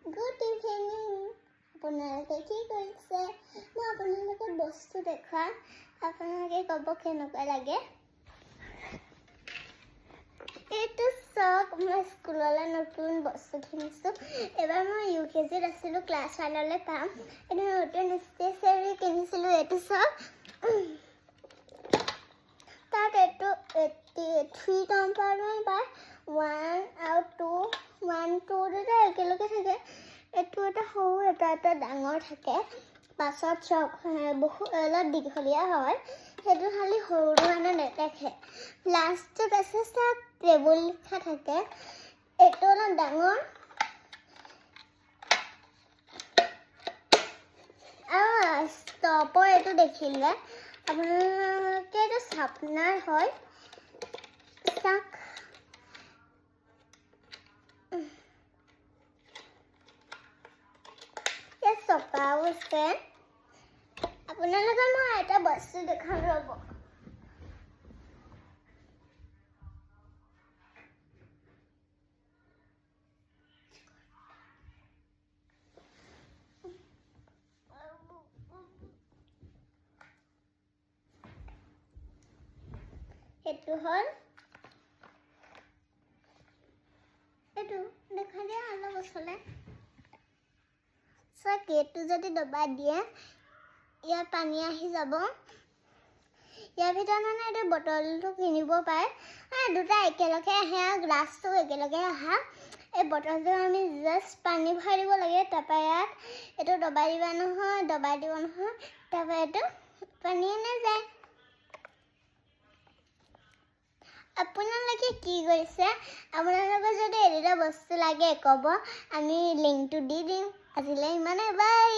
good evening আপোনালোকে কি কৰিছে মই আপোনালোকক বস্তু দেখুৱাম আপোনালোকে ক'ব কেনেকুৱা লাগে এইটো চাওক মই স্কুললৈ নতুন বস্তু কিনিছোঁ এবাৰ মই ইউকেজিত আছিলোঁ ক্লাছ 1লৈ পাম এইটো নতুন ষ্টেচনাৰী কিনিছিলোঁ এইটো চাওক তাত এইটো 83 কম্পাৰ্টমেণ্ট বা 1 আৰু 2 1 2 দুটা একেলগে থাকে এইটো এটা সৰু এটা ডাঙৰ থাকে পাছত চক বহুত অলপ দীঘলীয়া হয় সেইটো খালি সৰুটো মানে নেদেখে লাষ্টত আছে চাওক টেবুল লিখা থাকে এইটো অলপ ডাঙৰ আৰু ষ্টপৰ এইটো দেখিলে আপোনালোকে এইটো চাপনাৰ হয় চাওক চকাও আছে আপোনালোকৰ মই এটা বস্তু দেখাম ৰ'ব সেইটো হ'ল এইটো দেখা দিয়া অলপ ওচৰলৈ চাওক গেটটো যদি দবাই দিয়ে ইয়াত পানী আহি যাব ইয়াৰ ভিতৰত মানে এইটো বটলটো কিনিব পাৰে দুটা একেলগে আহে আৰু গ্লাছটো একেলগে আহা এই বটলটো আমি জাষ্ট পানী ভৰাই দিব লাগে তাৰপৰা ইয়াত এইটো দবাই দিব নহয় তাৰপৰা এইটো পানী নাযায় আপোনালোকে কি কৰিছে আপোনালোকৰ যদি এনেকুৱা বস্তু লাগে ক'ব আমি লিংকটো দি দিম আজিলৈ ইমানে বাই